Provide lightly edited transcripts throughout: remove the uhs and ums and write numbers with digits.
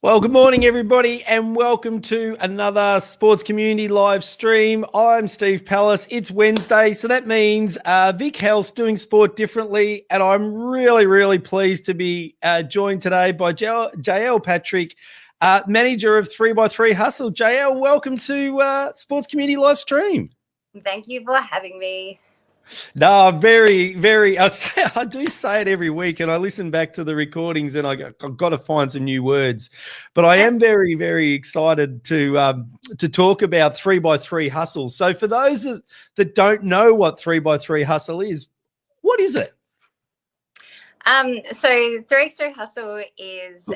Well, good morning, everybody, and welcome to another Sports Community live stream. I'm Steve Pallas. It's Wednesday, so that means Vic Health's doing sport differently, and I'm really pleased to be joined today by Jaele Patrick, manager of 3x3 Hustle. Jaele, welcome to Sports Community live stream. Thank you for having me. No, very. I do say it every week, and I listen back to the recordings, and I've got to find some new words. But I am very excited to talk about 3x3 Hustle. So, for those that don't know what 3x3 Hustle is, what is it? So 3x3 Hustle is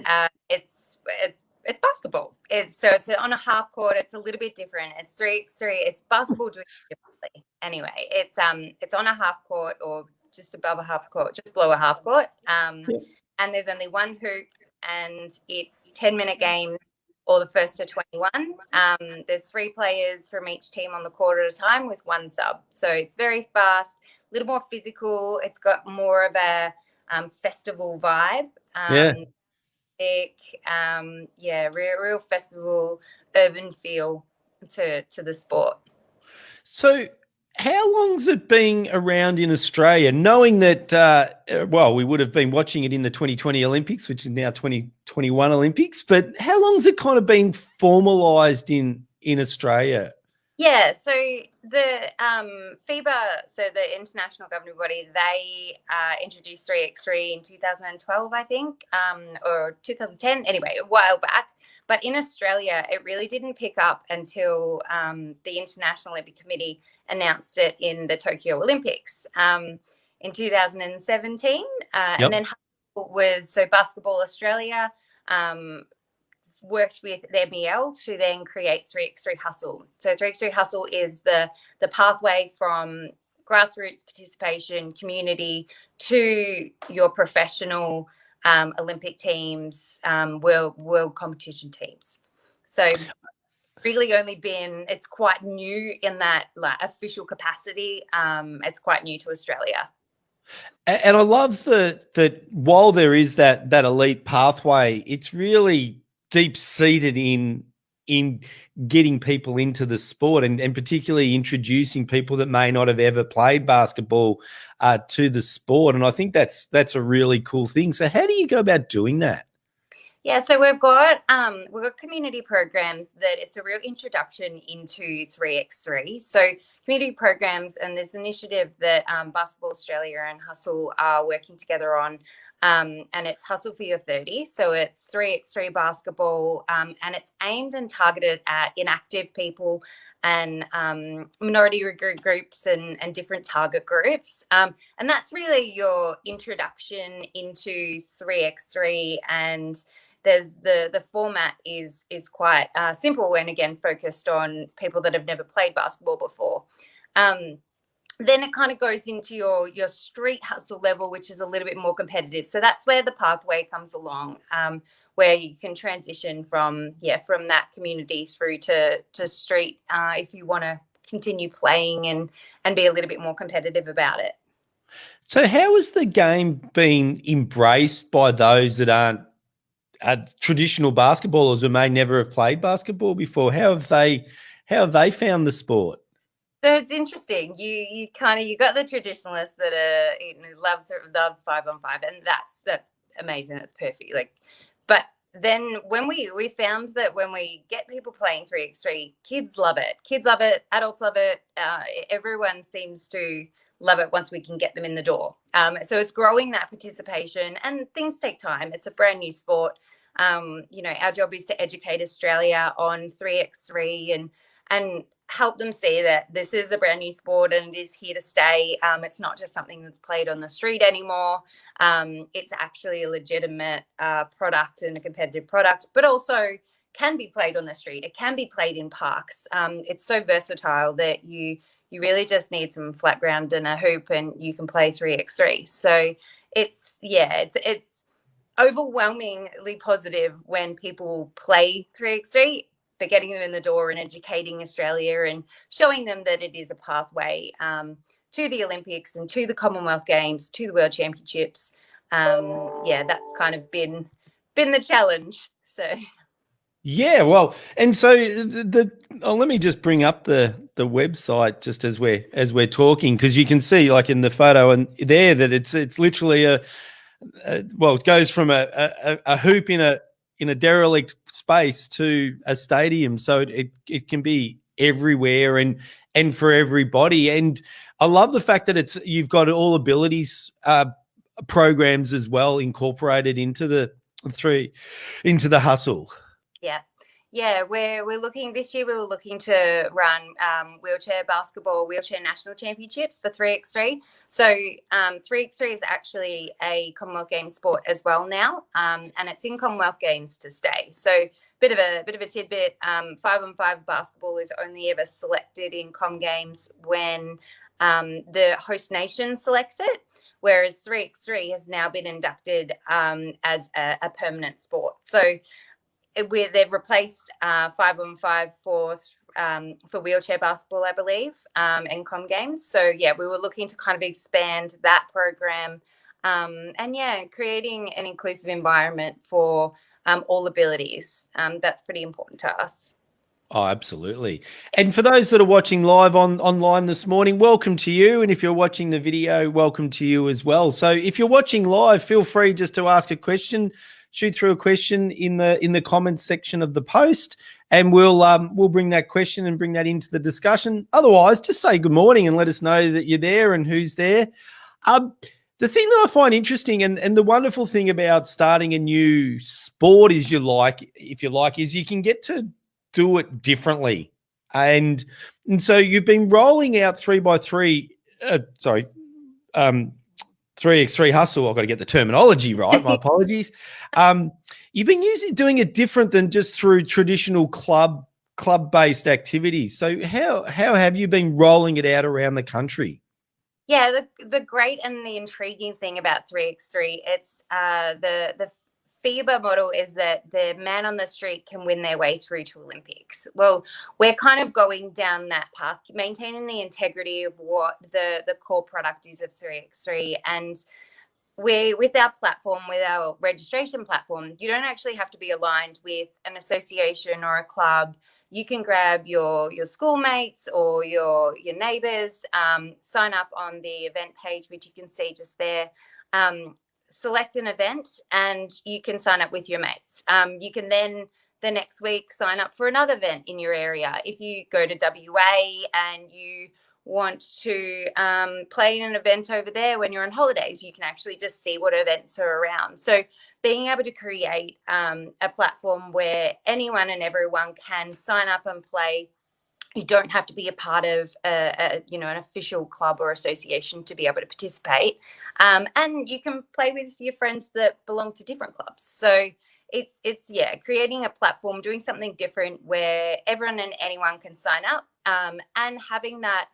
it's basketball. It's on a half court. It's a little bit different. It's 3x3. It's basketball doing it differently. Anyway, it's on a half court or just above a half court, just below a half court. And there's only one hoop, and it's 10-minute game or the first to 21. There's 3 players from each team on the court at a time with 1 sub. So it's very fast, a little more physical. It's got more of a festival vibe. Real festival urban feel to the sport. So how long's it been around in Australia, knowing that, we would have been watching it in the 2020 Olympics, which is now 2021 Olympics, but how long's it kind of been formalised in Australia? Yeah, so the FIBA, so the international governing body, they introduced 3x3 in 2012, I think, or 2010, anyway, a while back. But in Australia, it really didn't pick up until the International Olympic Committee announced it in the Tokyo Olympics in 2017. And then Basketball Australia worked with the NBL to then create 3x3 Hustle. So 3x3 Hustle is the pathway from grassroots participation, community, to your professional Olympic teams, world competition teams. So really only it's quite new in that official capacity. It's quite new to Australia. And I love that while there is that elite pathway, it's really deep-seated in getting people into the sport and particularly introducing people that may not have ever played basketball to the sport. And I think that's a really cool thing. So how do you go about doing that? Yeah, so we've got community programs that it's a real introduction into 3x3. So community programs, and this initiative that Basketball Australia and Hustle are working together on, and it's Hustle for Your 30. So it's 3x3 basketball, and it's aimed and targeted at inactive people and minority groups and different target groups. And that's really your introduction into 3x3, and there's the format is quite simple and again focused on people that have never played basketball before. Then it kind of goes into your street hustle level, which is a little bit more competitive. So that's where the pathway comes along, where you can transition from that community through to street if you want to continue playing and be a little bit more competitive about it. So how has the game been embraced by those that aren't traditional basketballers who may never have played basketball before? How have they found the sport? So it's interesting. You got the traditionalists that are love 5-on-5, and that's amazing. That's perfect. But then when we found that when we get people playing 3x3, kids love it, adults love it. Everyone seems to love it once we can get them in the door. So it's growing that participation, and things take time. It's a brand new sport. Our job is to educate Australia on 3x3 and help them see that this is a brand new sport and it is here to stay. It's not just something that's played on the street anymore. It's actually a legitimate product and a competitive product, but also can be played on the street. It can be played in parks. It's so versatile that you really just need some flat ground and a hoop and you can play 3x3. So it's overwhelmingly positive when people play 3x3, but getting them in the door and educating Australia and showing them that it is a pathway to the Olympics and to the Commonwealth Games, to the World Championships. That's kind of been the challenge So Yeah, well, and so let me just bring up the website just as we're talking, because you can see like in the photo and there that it's literally well, it goes from a hoop in a derelict space to a stadium, so it can be everywhere and for everybody. And I love the fact that you've got all abilities programs as well incorporated into the hustle. yeah. Yeah, we're looking this year. We were looking to run wheelchair basketball, wheelchair national championships for 3x3. So 3x3 is actually a Commonwealth Games sport as well now, and it's in Commonwealth Games to stay. So bit of a tidbit. 5-on-5 basketball is only ever selected in Com Games when the host nation selects it, whereas 3x3 has now been inducted as a permanent sport. So they've replaced 5-on-5 for wheelchair basketball, I believe, and Com Games. So yeah, we were looking to kind of expand that program, and yeah, creating an inclusive environment for all abilities. That's pretty important to us. Oh, absolutely. And for those that are watching live online this morning, welcome to you. And if you're watching the video, welcome to you as well. So if you're watching live, feel free just to ask a question, shoot through a question in the comments section of the post, and we'll bring that question and bring that into the discussion. Otherwise, just say good morning and let us know that you're there and who's there. The thing that I find interesting and the wonderful thing about starting a new sport is is you can get to do it differently. And so you've been rolling out 3x3, 3x3 hustle. I've got to get the terminology right. My apologies. You've been doing it different than just through traditional club-based activities. So how have you been rolling it out around the country? Yeah, the great and the intriguing thing about 3x3, it's the FIBA model is that the man on the street can win their way through to Olympics. Well, we're kind of going down that path, maintaining the integrity of what the core product is of 3x3. And with our platform, with our registration platform, you don't actually have to be aligned with an association or a club. You can grab your schoolmates or your neighbors, sign up on the event page, which you can see just there. Select an event and you can sign up with your mates. You can then the next week sign up for another event in your area. If you go to WA and you want to play in an event over there when you're on holidays, you can actually just see what events are around. So being able to create a platform where anyone and everyone can sign up and play. You don't have to be a part of an official club or association to be able to participate, and you can play with your friends that belong to different clubs. So it's creating a platform, doing something different where everyone and anyone can sign up, and having that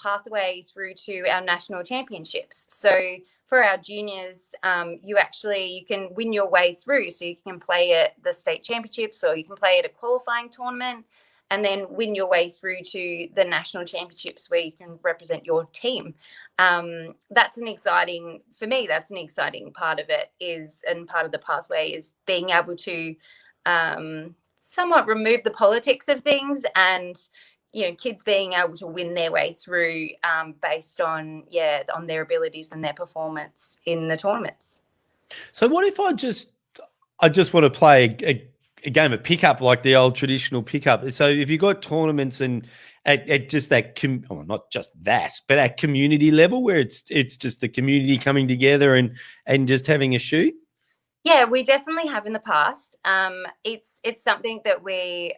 pathway through to our national championships. So for our juniors, you can win your way through. So you can play at the state championships, or you can play at a qualifying tournament, and then win your way through to the national championships where you can represent your team. That's an exciting part of it, and part of the pathway is being able to somewhat remove the politics of things, and kids being able to win their way through based on their abilities and their performance in the tournaments. So what if I just want to play a game of pickup, like the old traditional pickup? So if you've got tournaments and at just that, not just that, but at community level where it's just the community coming together and just having a shoot? Yeah, we definitely have in the past. It's something that we're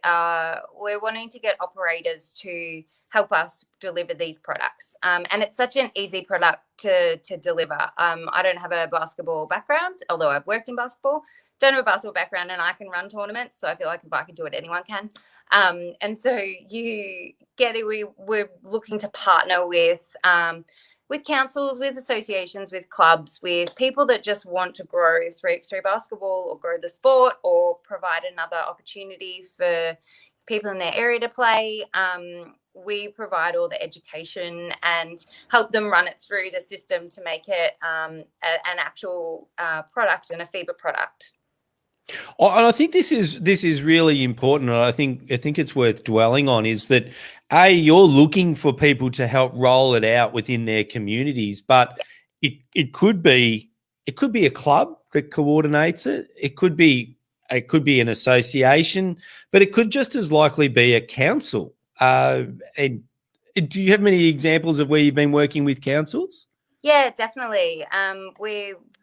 wanting to get operators to help us deliver these products, and it's such an easy product to deliver. I don't have a basketball background, although I've worked in basketball. Don't have a basketball background, and I can run tournaments, so I feel like if I can do it, anyone can. And so you get it. We're looking to partner with councils, with associations, with clubs, with people that just want to grow 3x3 basketball or grow the sport or provide another opportunity for people in their area to play. We provide all the education and help them run it through the system to make it an actual product and a FIBA product. And I think this is really important, and I think it's worth dwelling on. Is that you're looking for people to help roll it out within their communities, but it could be a club that coordinates it. It could be an association, but it could just as likely be a council. And do you have many examples of where you've been working with councils? Yeah, definitely.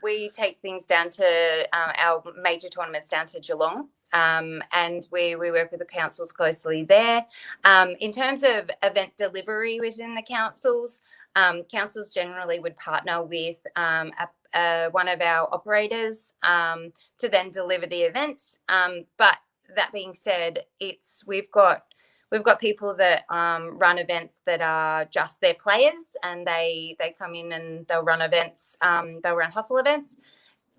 We take things down to our major tournaments down to Geelong, and we work with the councils closely there. In terms of event delivery within the councils, councils generally would partner with one of our operators to then deliver the event. But that being said, we've got people that run events that are just their players, and they come in and they'll run events. They'll run hustle events.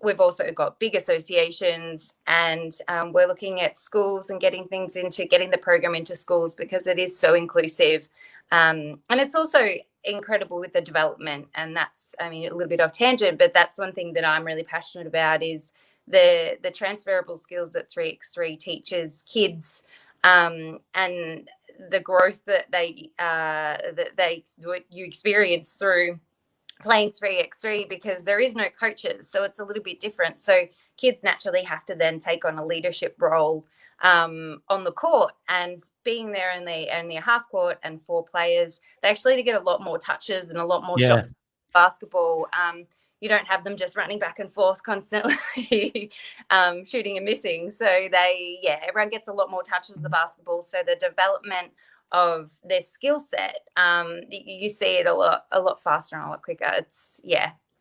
We've also got big associations, and we're looking at schools and getting the program into schools because it is so inclusive, and it's also incredible with the development. And that's, I mean, a little bit off tangent, but that's one thing that I'm really passionate about is the transferable skills that 3x3 teaches kids, and the growth that you experience through playing 3x3, because there is no coaches, so it's a little bit different. So kids naturally have to then take on a leadership role on the court, and being there in the half court and four players, they actually get a lot more touches and a lot more Yeah. shots. Basketball, you don't have them just running back and forth constantly, shooting and missing. So everyone gets a lot more touches of the basketball. So the development of their skill set, you see it a lot faster and a lot quicker. It's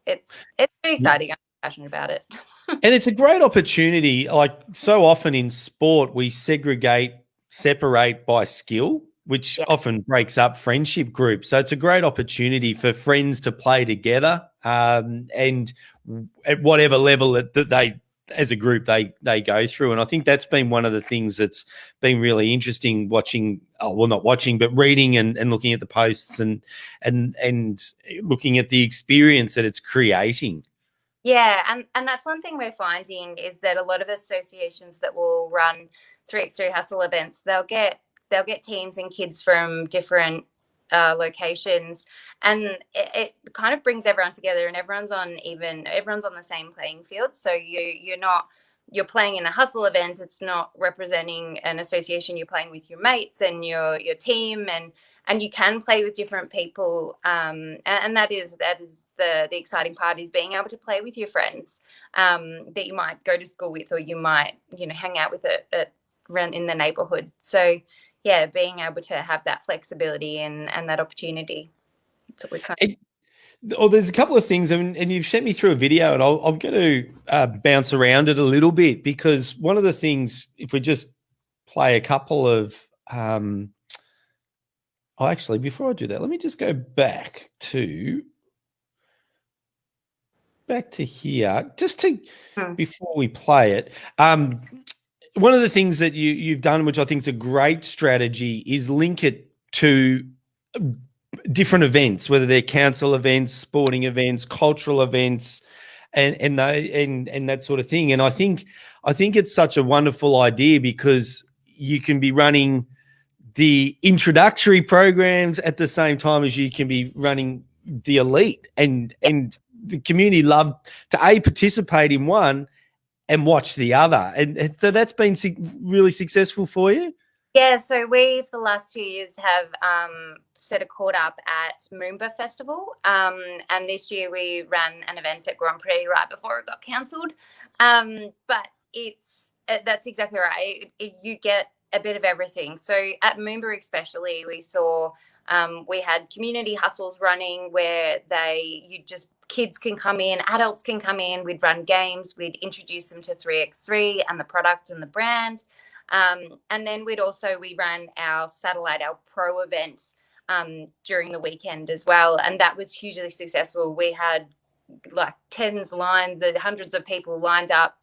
pretty exciting. I'm passionate about it. And it's a great opportunity. Like so often in sport, we separate by skill, which Yeah. often breaks up friendship groups. So it's a great opportunity for friends to play together, and at whatever level that they, as a group, they go through. And I think that's been one of the things that's been really interesting watching. Oh, well, not watching, but reading and looking at the posts and looking at the experience that it's creating. Yeah, and that's one thing we're finding is that a lot of associations that will run 3x3 hustle events, they'll get teams and kids from different locations, and it kind of brings everyone together, and everyone's on the same playing field. So you're playing in a hustle event. It's not representing an association. You're playing with your mates and your team, and you can play with different people, and that is the exciting part, is being able to play with your friends that you might go to school with, or you might hang out with around in the neighborhood. So yeah, being able to have that flexibility and that opportunity. That's what we kind of. There's a couple of things, and you've sent me through a video, and I'm going to bounce around it a little bit, because one of the things, if we just play a couple of, actually, before I do that, let me just go back to here, just to before we play it. One of the things that you've done, which I think is a great strategy, is link it to different events, whether they're council events, sporting events, cultural events, and that sort of thing. And I think it's such a wonderful idea, because you can be running the introductory programs at the same time as you can be running the elite, and the community love to participate in one and watch the other. And so that's been really successful for you. Yeah, so we for the last 2 years have set a court up at Moomba Festival, and this year we ran an event at Grand Prix right before it got cancelled. But that's exactly right. You get a bit of everything. So at Moomba especially, we had community hustles running where kids can come in, adults can come in. We'd run games. We'd introduce them to 3x3 and the product and the brand. And then we ran our pro event during the weekend as well. And that was hugely successful. We had like lines, hundreds of people lined up,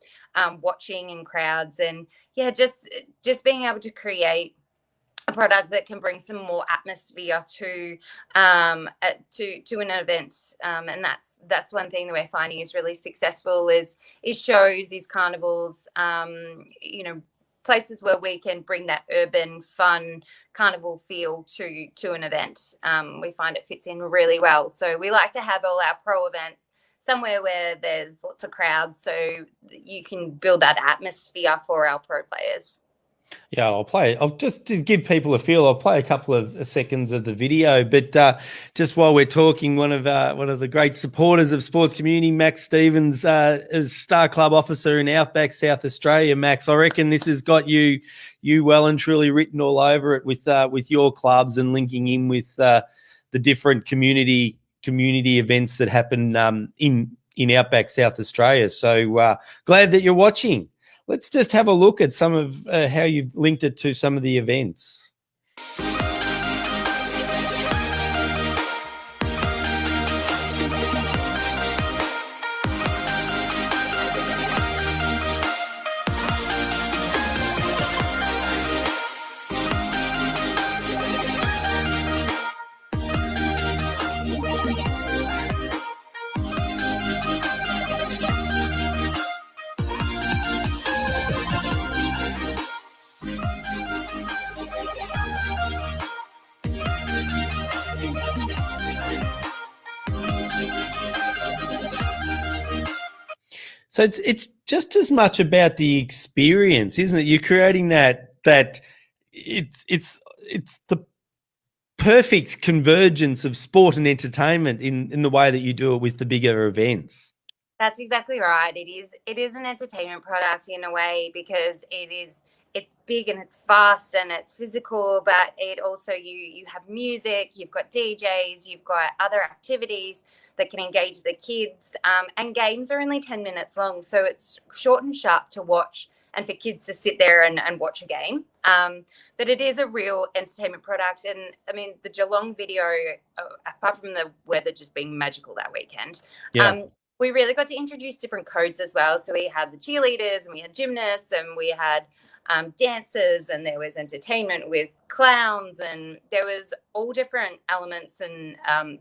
watching in crowds. And yeah, just being able to create a product that can bring some more atmosphere to an event, and that's one thing that we're finding is really successful is shows, is carnivals, places where we can bring that urban fun carnival feel to an event. We find it fits in really well, so we like to have all our pro events somewhere where there's lots of crowds, so you can build that atmosphere for our pro players. Yeah, I'll play. I'll just to give people a feel. I'll play a couple of seconds of the video. But just while we're talking, one of the great supporters of sports community, Max Stevens, is Star Club officer in Outback, South Australia. Max, I reckon this has got you well and truly written all over it with your clubs and linking in with the different community events that happen in Outback, South Australia. So glad that you're watching. Let's just have a look at some of how you've linked it to some of the events. So it's just as much about the experience, isn't it? You're creating that it's the perfect convergence of sport and entertainment in the way that you do it with the bigger events. That's exactly right. It is an entertainment product in a way because it's big and it's fast and it's physical, but it also you have music, you've got DJs, you've got other activities that can engage the kids, and games are only 10 minutes long, so it's short and sharp to watch and for kids to sit there and watch a game. But it is a real entertainment product. And I mean, the Geelong video, apart from the weather just being magical that weekend, we really got to introduce different codes as well. So we had the cheerleaders and we had gymnasts and we had dancers, and there was entertainment with clowns, and there was all different elements and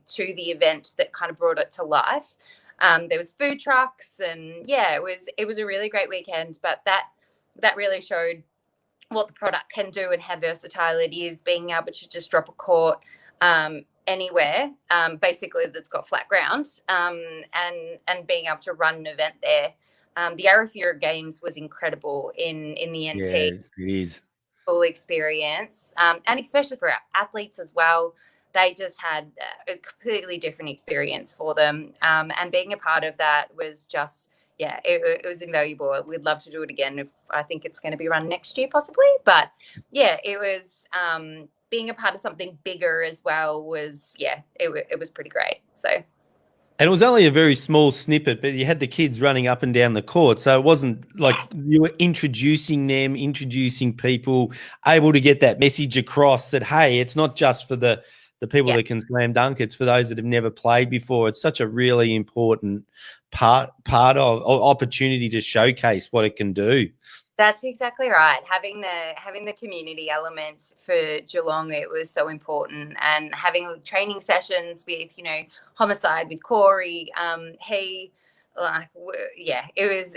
to the event that kind of brought it to life. There was food trucks, and yeah, it was a really great weekend. But that really showed what the product can do and how versatile it is, being able to just drop a court anywhere, basically that's got flat ground, and being able to run an event there. The Arafura Games was incredible in the NT. Yeah, it is. Full experience, and especially for our athletes as well. They just had a completely different experience for them, and being a part of that was just, it was invaluable. We'd love to do it again. I think it's going to be run next year possibly, but yeah, it was being a part of something bigger as well was, it was pretty great. So. And it was only a very small snippet, but you had the kids running up and down the court. So it wasn't like you were introducing people, able to get that message across that, hey, it's not just for the people that can slam dunk. It's for those that have never played before. It's such a really important part of opportunity to showcase what it can do. That's exactly right. Having the community element for Geelong, it was so important, and having training sessions with, Homicide with Corey. It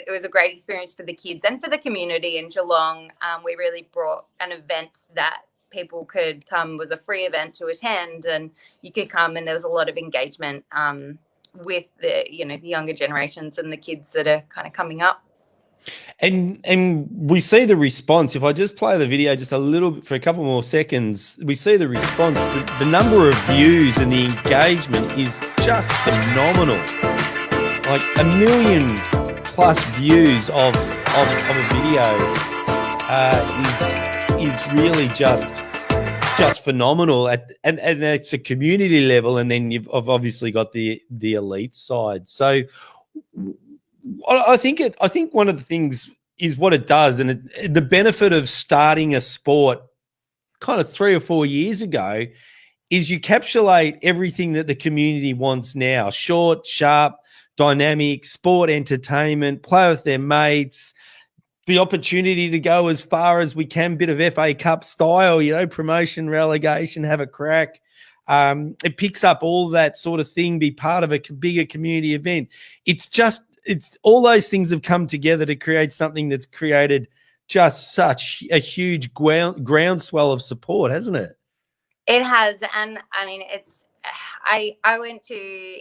was a great experience for the kids and for the community in Geelong. We really brought an event that people could come, was a free event to attend, and you could come, and there was a lot of engagement with the younger generations and the kids that are kind of coming up. And we see the response. If I just play the video just a little bit for a couple more seconds, we see the response. The number of views and the engagement is just phenomenal. Like 1 million plus views of a video is really just phenomenal. And it's a community level, and then you've obviously got the elite side. So I think one of the things is what it does, and the benefit of starting a sport kind of 3 or 4 years ago is you encapsulate everything that the community wants now: short, sharp, dynamic, sport, entertainment, play with their mates, the opportunity to go as far as we can, bit of FA Cup style, promotion, relegation, have a crack. It picks up all that sort of thing, be part of a bigger community event. It's all those things have come together to create something that's created just such a huge groundswell of support, hasn't it? It has, and I mean, I went to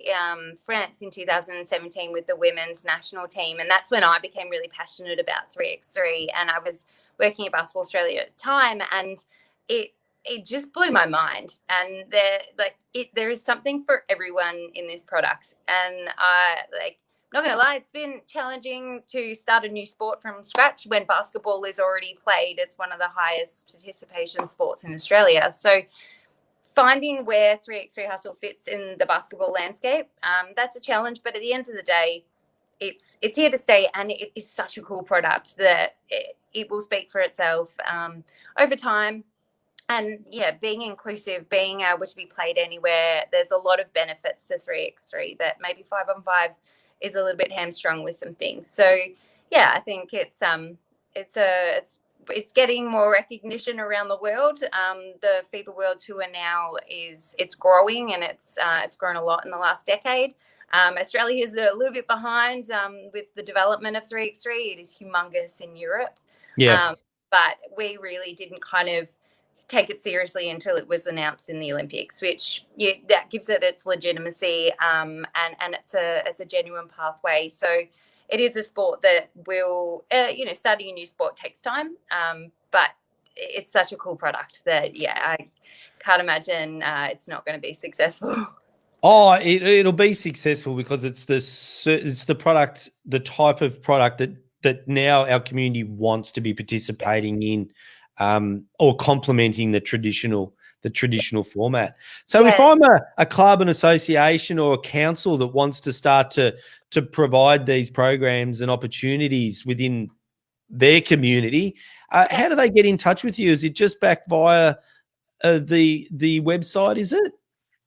France in 2017 with the women's national team, and that's when I became really passionate about 3x3. And I was working at Basketball Australia at the time, and it just blew my mind. And there is something for everyone in this product, and not gonna lie, it's been challenging to start a new sport from scratch when basketball is already played. It's one of the highest participation sports in Australia. So finding where 3x3 Hustle fits in the basketball landscape, that's a challenge. But at the end of the day, it's here to stay, and it is such a cool product that it will speak for itself over time. And yeah, being inclusive, being able to be played anywhere, there's a lot of benefits to 3x3 that maybe 5-on-5 is a little bit hamstrung with some things. So yeah, I think it's getting more recognition around the world. The FIBA World Tour now it's growing, and it's grown a lot in the last decade. Australia is a little bit behind with the development of 3x3. It is humongous in Europe. Yeah. But we really didn't kind of take it seriously until it was announced in the Olympics, which that gives it its legitimacy, and it's a genuine pathway. So it is a sport that will, starting a new sport takes time, but it's such a cool product that I can't imagine it's not going to be successful. Oh, it'll be successful because it's the product, the type of product that now our community wants to be participating in, or complementing the traditional format. So if I'm a club, an association, or a council that wants to start to provide these programs and opportunities within their community, how do they get in touch with you? Is it just back via the website, is it?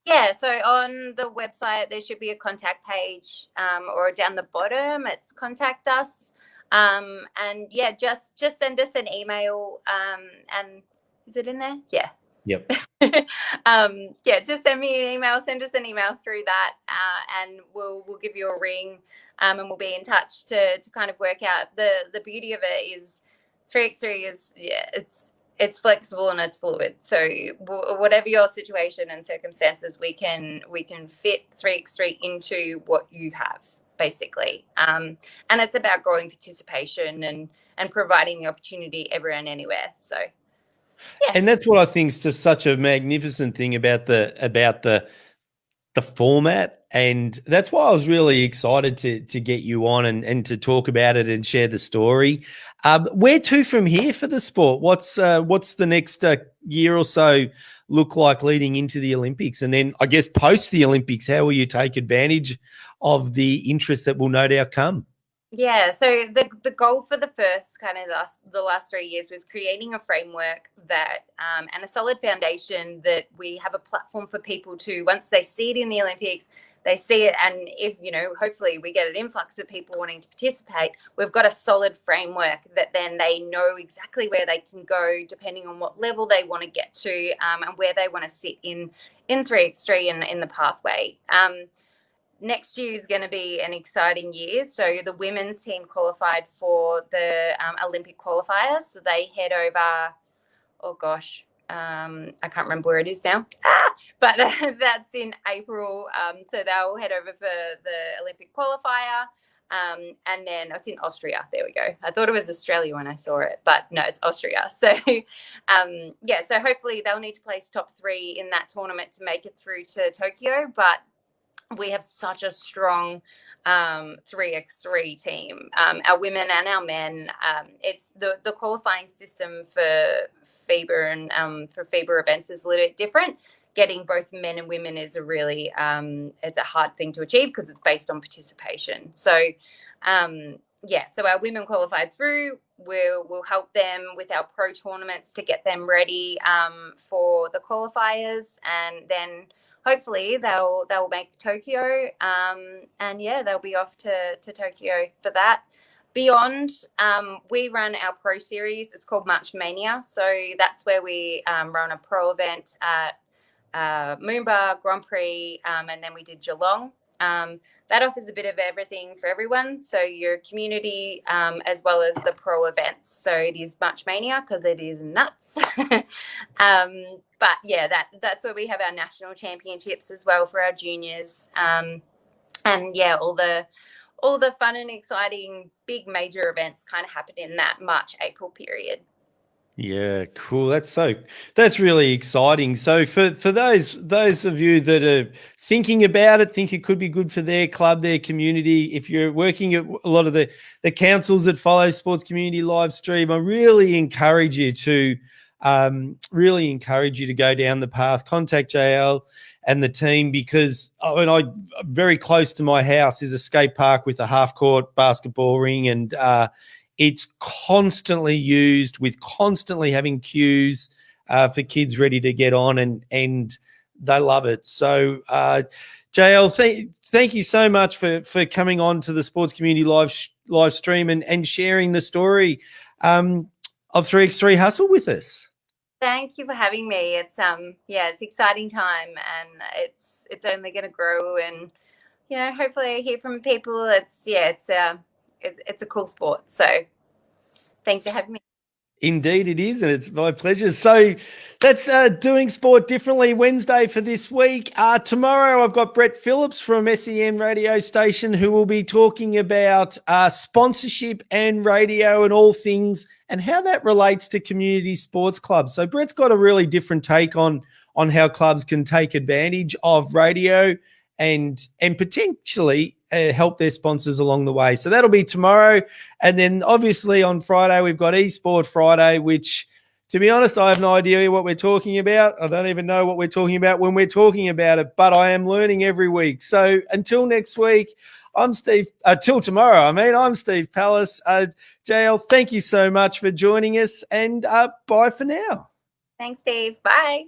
Yeah, so on the website, there should be a contact page, or down the bottom, it's contact us. And yeah, just send us an email. And is it in there? Yeah. Yep. Just send me an email, send us an email through that, and we'll give you a ring, and we'll be in touch to kind of work out. The beauty of it is 3x3 is it's flexible and it's fluid. So whatever your situation and circumstances, we can fit 3x3 into what you have, basically. And it's about growing participation and providing the opportunity everywhere and anywhere. So yeah. And that's what I think is just such a magnificent thing about the format. And that's why I was really excited to get you on and to talk about it and share the story. Where to from here for the sport? What's the next year or so look like leading into the Olympics? And then I guess post the Olympics, how will you take advantage of the interest that will no doubt come? Yeah, so the goal for the first kind of the last 3 years was creating a framework that and a solid foundation that we have a platform for people to, once they see it in the Olympics, they see it, and if hopefully we get an influx of people wanting to participate, we've got a solid framework that then they know exactly where they can go depending on what level they want to get to, and where they want to sit in 3x3 in the pathway. Next year is going to be an exciting year. So the women's team qualified for the Olympic qualifiers. So they head over, I can't remember where it is now, but that's in April. So they'll head over for the Olympic qualifier. And then it's in Austria. There we go. I thought it was Australia when I saw it, but no, it's Austria. So, so hopefully they'll need to place top 3 in that tournament to make it through to Tokyo. But we have such a strong 3x3 team, our women and our men. It's the qualifying system for FIBA and for FIBA events is a little bit different. Getting both men and women is a really it's a hard thing to achieve because it's based on participation. So so our women qualified through. We'll help them with our pro tournaments to get them ready for the qualifiers, and then hopefully they'll make Tokyo, and they'll be off to Tokyo for that. Beyond, we run our pro series. It's called March Mania. So that's where we run a pro event at Moomba, Grand Prix, and then we did Geelong. That offers a bit of everything for everyone. So your community as well as the pro events. So it is March Mania because it is nuts. But yeah, that's where we have our national championships as well for our juniors. And yeah, all the fun and exciting big major events kind of happen in that March-April period. Yeah, cool. That's really exciting. So for those of you that are thinking about it, think it could be good for their club, their community. If you're working at a lot of the councils that follow Sports Community Live Stream, I really encourage you to go down the path. Contact JL and the team because very close to my house is a skate park with a half court basketball ring and it's constantly used with constantly having queues for kids ready to get on and they love it. So, JL, thank you so much for coming on to the Sports Community live stream and sharing the story of 3x3 Hustle with us. Thank you for having me. It's it's exciting time and it's only going to grow and hopefully I hear from people. It's a cool sport. So thanks for having me. Indeed it is, and it's my pleasure. So that's Doing Sport Differently Wednesday for this week. Tomorrow I've got Brett Phillips from SEN radio station who will be talking about sponsorship and radio and all things and how that relates to community sports clubs. So Brett's got a really different take on how clubs can take advantage of radio and potentially help their sponsors along the way. So that'll be tomorrow. And then obviously on Friday, we've got eSport Friday, which to be honest, I have no idea what we're talking about. I don't even know what we're talking about when we're talking about it, but I am learning every week. So until next week, till tomorrow, I'm Steve Pallas. JL, thank you so much for joining us and bye for now. Thanks, Steve. Bye.